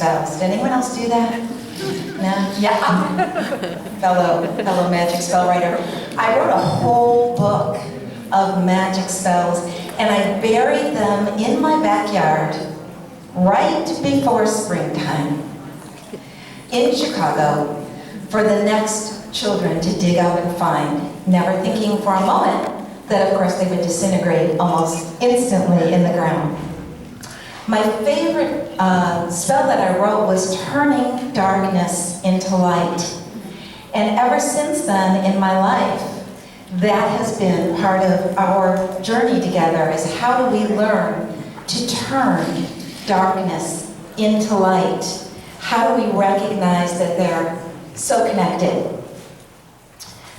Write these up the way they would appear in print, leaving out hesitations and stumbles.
spells. Did anyone else do that? No? Yeah. fellow magic spell writer. I wrote a whole book of magic spells, and I buried them in my backyard right before springtime in Chicago for the next children to dig out and find, never thinking for a moment that of course they would disintegrate almost instantly in the ground. My favorite spell that I wrote was turning darkness into light. And ever since then in my life, that has been part of our journey together, is how do we learn to turn darkness into light? How do we recognize that they're so connected?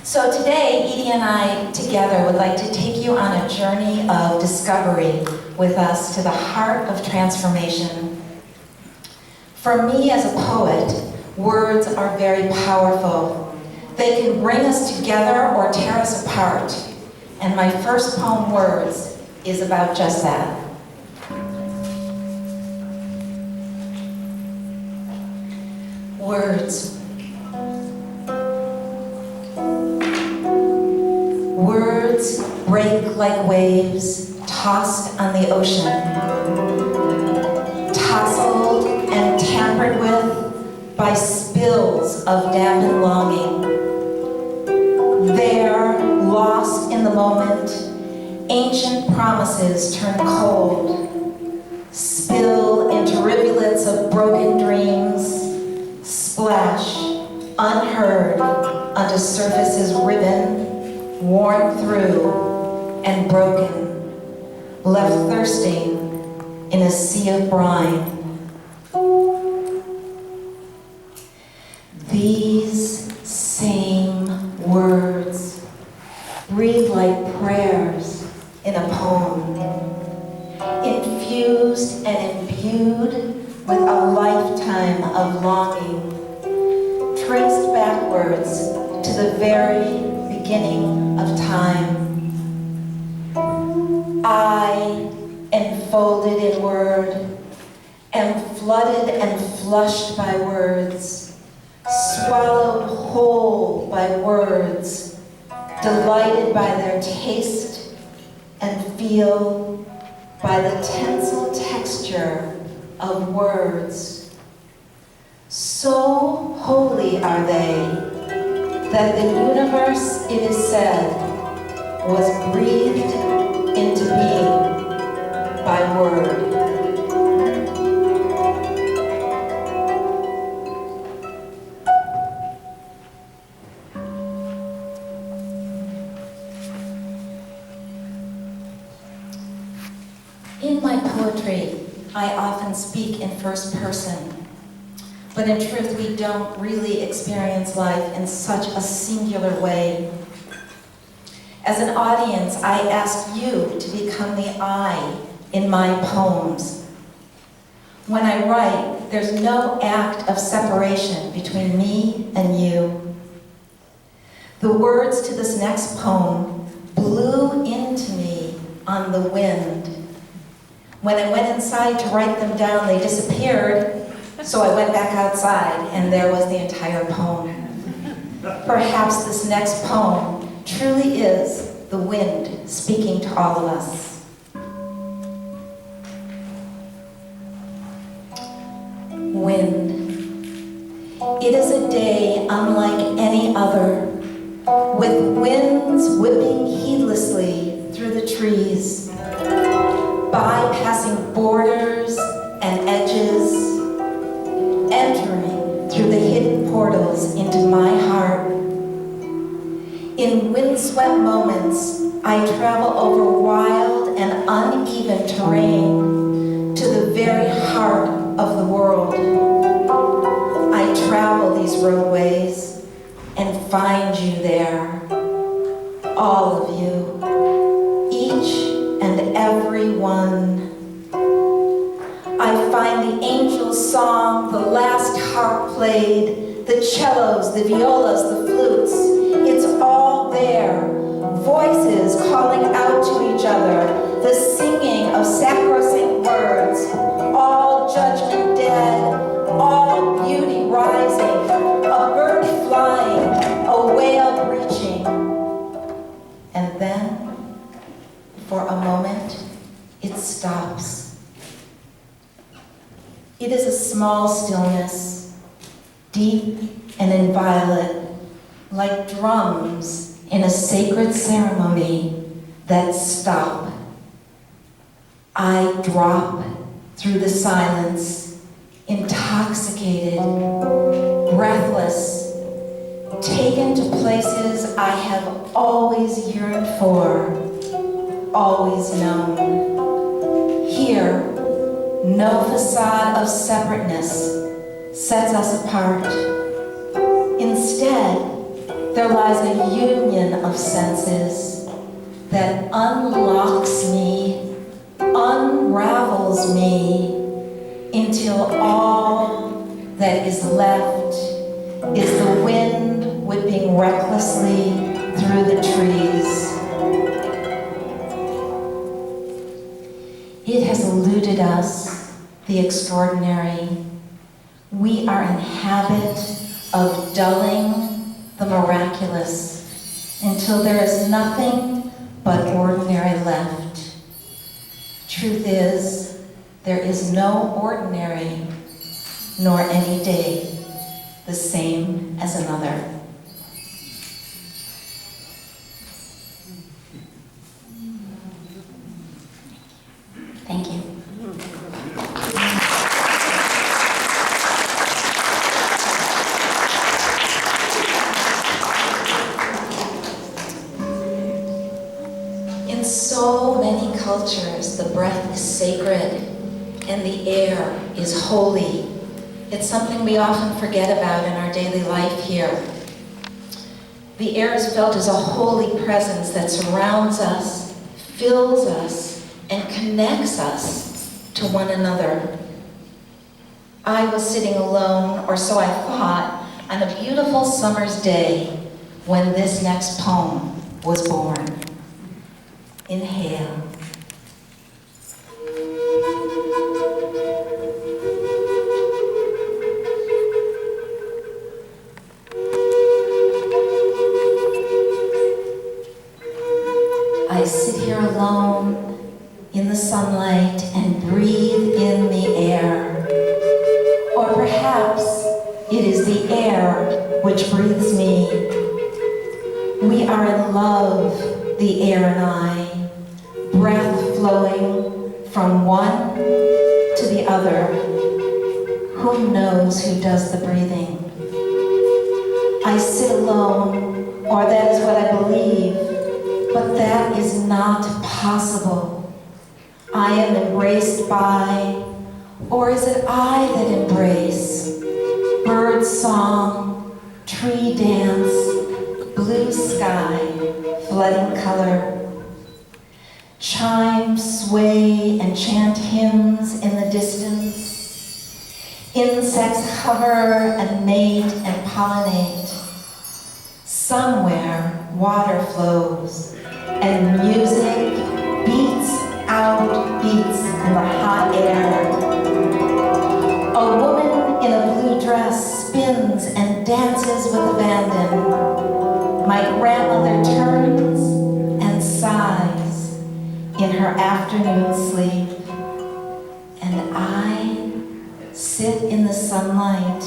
So today, Edie and I together would like to take you on a journey of discovery with us to the heart of transformation. For me as a poet, words are very powerful. They can bring us together or tear us apart. And my first poem, Words, is about just that. Words. Words break like waves tossed on the ocean, tousled and tampered with by spills of dampened longing. There, lost in the moment, ancient promises turn cold, spill into rivulets of broken dreams, splash, unheard, onto surfaces riven, worn through, and broken, left thirsting in a sea of brine. These same words breathe like prayers in a poem, infused and imbued with a lifetime of longing, traced backwards to the very beginning of time. I, enfolded in word, am flooded and flushed by words, swallowed whole by words, delighted by their taste and feel by the tensile texture of words. So holy are they that the universe, it is said, was breathed into being by word. In my poetry, I often speak in first person. But in truth, we don't really experience life in such a singular way. As an audience, I ask you to become the I in my poems. When I write, there's no act of separation between me and you. The words to this next poem blew into me on the wind. When I went inside to write them down, they disappeared. So I went back outside, and there was the entire poem. Perhaps this next poem truly is the wind speaking to all of us. Wind. It is a day unlike any other, with winds whipping heedlessly through the trees, bypassing borders and edges, entering through the hidden portals into my heart. In windswept moments, I travel over wild and uneven terrain to the very heart of the world. I travel these roadways and find you there, all of you, each and every one. I find the angel's song, the last harp played, the cellos, the violas, the flutes. It's all there. Voices calling out to each other, the singing of sacrosanct words, all judgment dead, rising, a bird flying, a whale breaching. And then, for a moment, it stops. It is a small stillness, deep and inviolate, like drums in a sacred ceremony that stop. I drop through the silence, intoxicated, breathless, taken to places I have always yearned for, always known. Here, no facade of separateness sets us apart. Instead, there lies a union of senses that unlocks me, unravels me, until all that is left is the wind whipping recklessly through the trees. It has eluded us, the extraordinary. We are in habit of dulling the miraculous until there is nothing but ordinary left. Truth is, there is no ordinary, nor any day the same as another. Thank you. In so many cultures, the breath is sacred and the air is holy. It's something we often forget about in our daily life here. The air is felt as a holy presence that surrounds us, fills us, and connects us to one another. I was sitting alone, or so I thought, on a beautiful summer's day when this next poem was born. Inhale. I sit here alone in the sunlight and breathe in the air. Or perhaps it is the air which breathes me. We are in love, the air and I, breath flowing from one to the other. Who knows who does the breathing? I sit alone, or that is what I believe, but that is not possible. I am embraced by, or is it I that embrace? Bird song, tree dance, blue sky, flooding color. Chimes sway and chant hymns in the distance. Insects hover and mate and pollinate. Somewhere water flows and music beats out beats in the hot air. A woman in a blue dress spins and dances with abandon. My grandmother turns and sighs in her afternoon sleep. And I sit in the sunlight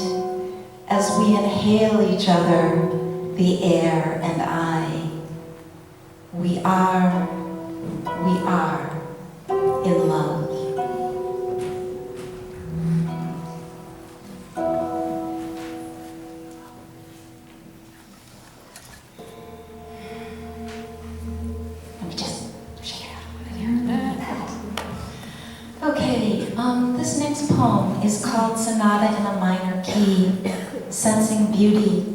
as we inhale each other, the air and I. We are in love. Let me just shake it out here. Okay, this next poem is called Sonata in a Minor Key, Sensing Beauty.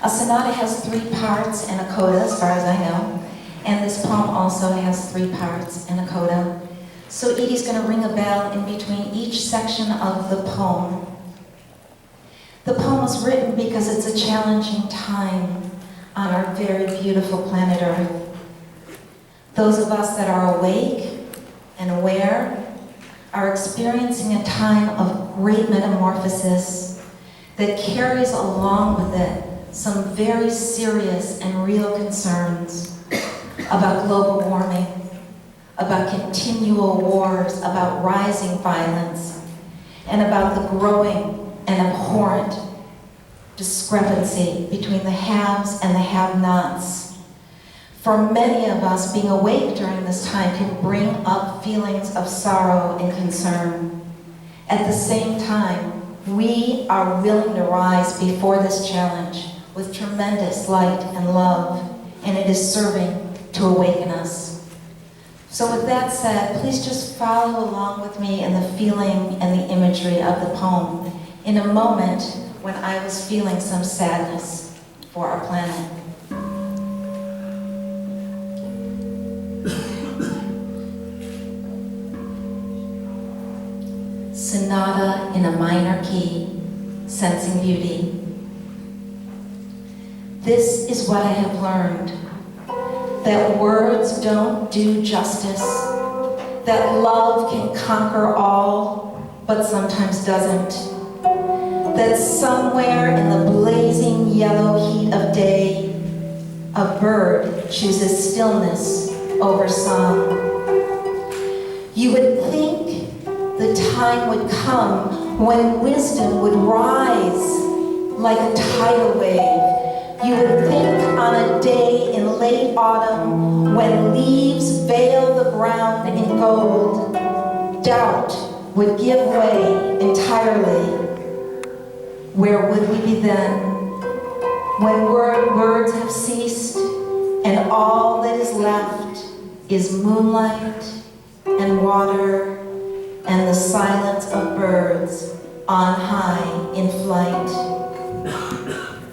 A sonata has 3 parts and a coda, as far as I know. And this poem also has 3 parts and a coda. So Edie's going to ring a bell in between each section of the poem. The poem was written because it's a challenging time on our very beautiful planet Earth. Those of us that are awake and aware are experiencing a time of great metamorphosis, that carries along with it some very serious and real concerns about global warming, about continual wars, about rising violence, and about the growing and abhorrent discrepancy between the haves and the have-nots. For many of us, being awake during this time can bring up feelings of sorrow and concern. At the same time, we are willing to rise before this challenge with tremendous light and love, and it is serving to awaken us. So with that said, please just follow along with me in the feeling and the imagery of the poem in a moment when I was feeling some sadness for our planet. Sonata in a minor key, sensing beauty. This is what I have learned, that words don't do justice, that love can conquer all, but sometimes doesn't, that somewhere in the blazing yellow heat of day, a bird chooses stillness over song. You would think the time would come when wisdom would rise like a tidal wave. You would think on a day in late autumn when leaves veil the ground in gold, doubt would give way entirely. Where would we be then? When words have ceased and all that is left is moonlight and water and the silence of birds on high in flight.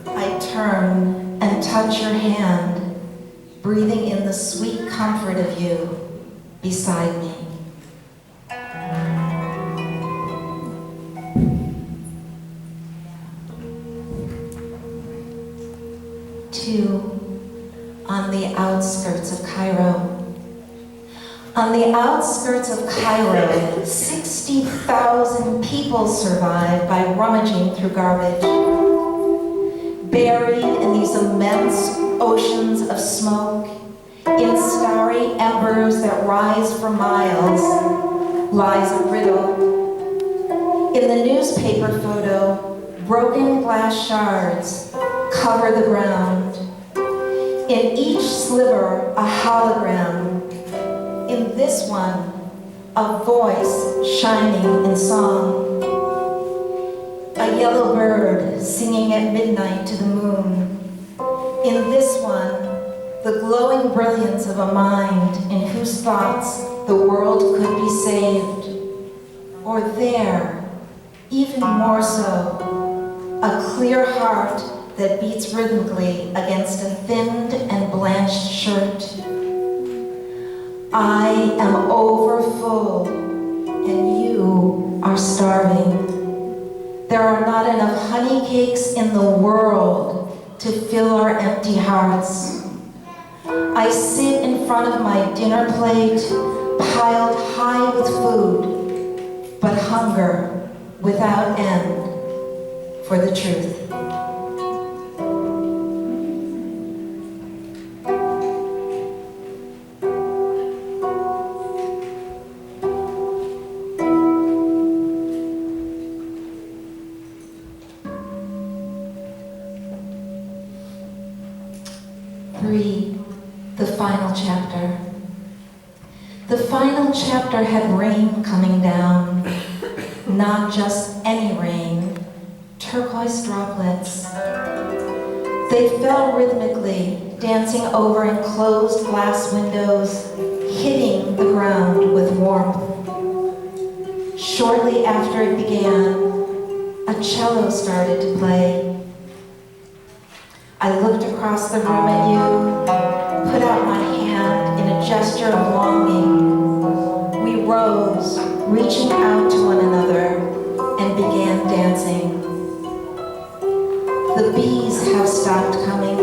I turn and touch your hand, breathing in the sweet comfort of you beside me. On the outskirts of Cairo. On the outskirts of Cairo, 60,000 people survive by rummaging through garbage. Buried in these immense oceans of smoke, in starry embers that rise for miles, lies a riddle. In the newspaper photo, broken glass shards cover the ground. In each sliver, a hologram. In this one, a voice shining in song. A yellow bird singing at midnight to the moon. In this one, the glowing brilliance of a mind in whose thoughts the world could be saved. Or there, even more so, a clear heart that beats rhythmically against a thinned and blanched shirt. I am overfull, and you are starving. There are not enough honey cakes in the world to fill our empty hearts. I sit in front of my dinner plate, piled high with food, but hunger without end for the truth. The final chapter. The final chapter had rain coming down, not just any rain, turquoise droplets. They fell rhythmically, dancing over enclosed glass windows, hitting the ground with warmth. Shortly after it began, a cello started to play. I looked across the room at you, put out my hand in a gesture of longing. We rose, reaching out to one another, and began dancing. The bees have stopped coming.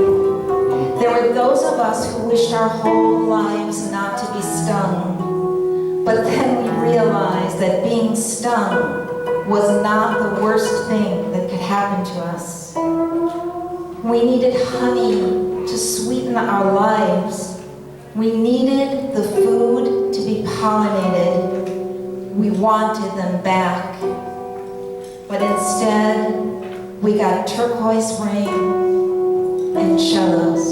There were those of us who wished our whole lives not to be stung. But then we realized that being stung was not the worst thing that could happened to us. We needed honey to sweeten our lives. We needed the food to be pollinated. We wanted them back. But instead, we got turquoise rain and cellos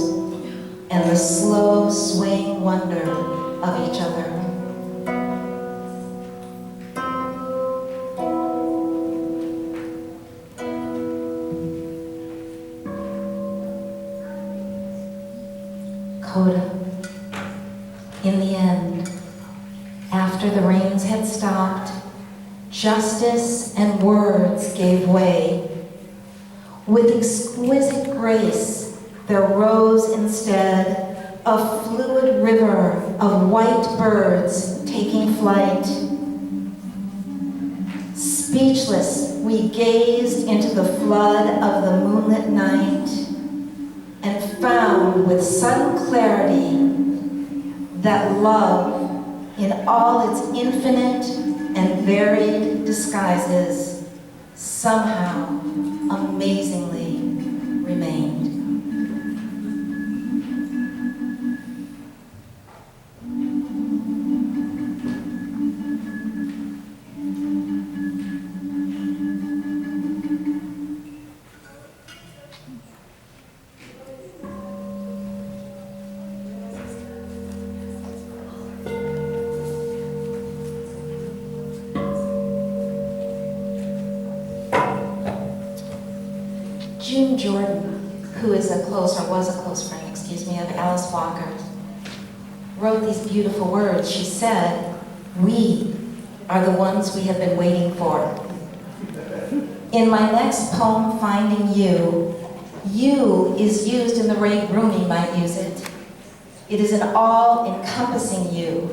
and the slow swaying wonder of each other. Coda. In the end, after the rains had stopped, justice and words gave way. With exquisite grace, there rose instead a fluid river of white birds taking flight. Speechless, we gazed into the flood of the moonlit night and found with sudden clarity that love, in all its infinite and varied disguises, somehow amazingly remained. June Jordan, who is a close, or was a close friend, of Alice Walker, wrote these beautiful words. She said, "We are the ones we have been waiting for." In my next poem, Finding You, you is used in the way Rumi might use it. It is an all-encompassing you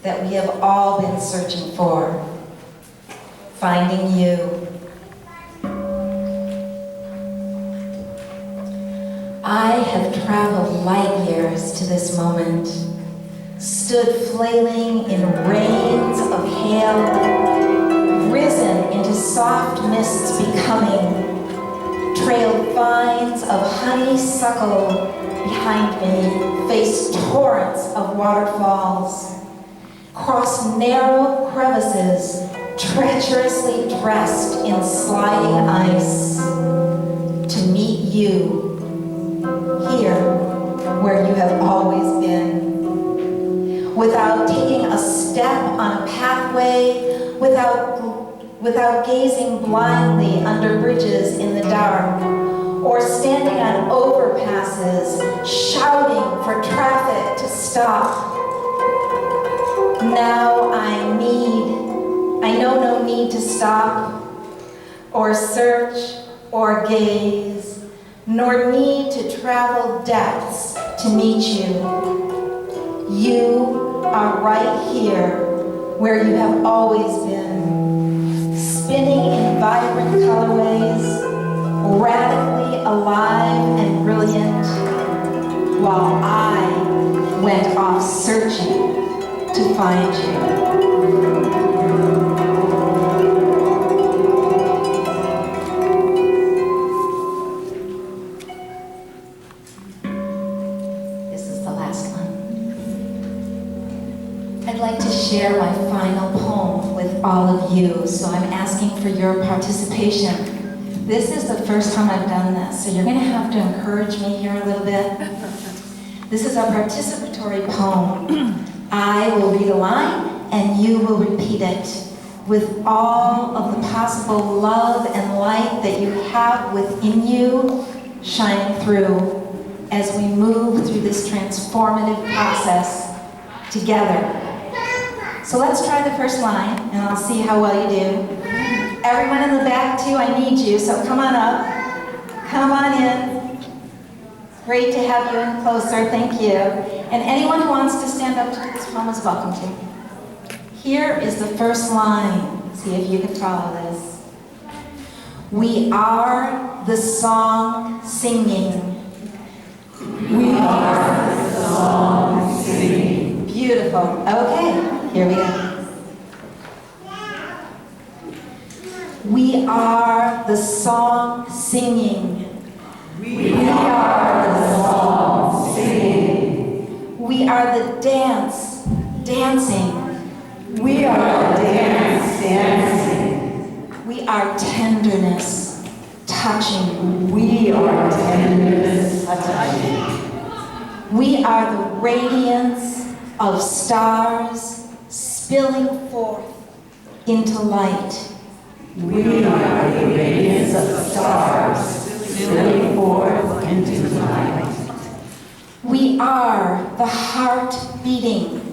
that we have all been searching for. Finding you. I have traveled light years to this moment, stood flailing in rains of hail, risen into soft mists becoming, trailed vines of honeysuckle behind me, faced torrents of waterfalls, crossed narrow crevices, treacherously dressed in sliding ice, to meet you. Here, where you have always been. Without taking a step on a pathway, without gazing blindly under bridges in the dark, or standing on overpasses, shouting for traffic to stop. Now I know no need to stop, or search, or gaze, nor need to travel depths to meet you. You are right here where you have always been, spinning in vibrant colorways, radically alive and brilliant, while I went off searching to find you. Share my final poem with all of you, so I'm asking for your participation. This is the first time I've done this, so you're going to have to encourage me here a little bit. This is a participatory poem. I will read a line, and you will repeat it with all of the possible love and light that you have within you shining through as we move through this transformative process together. So let's try the first line, and I'll see how well you do. Everyone in the back, too, I need you, so come on up. Come on in. Great to have you in closer, thank you. And anyone who wants to stand up to this poem is welcome to. Here is the first line. See if you can follow this. We are the song singing. We are the song singing. Beautiful. Okay. Here we go. We are the song singing. We are the song singing. We are the dance dancing. We are the dance dancing. We are tenderness touching. We are tenderness touching. We are the radiance of stars spilling forth into light. We are the radiance of stars spilling forth into light. We are the heart beating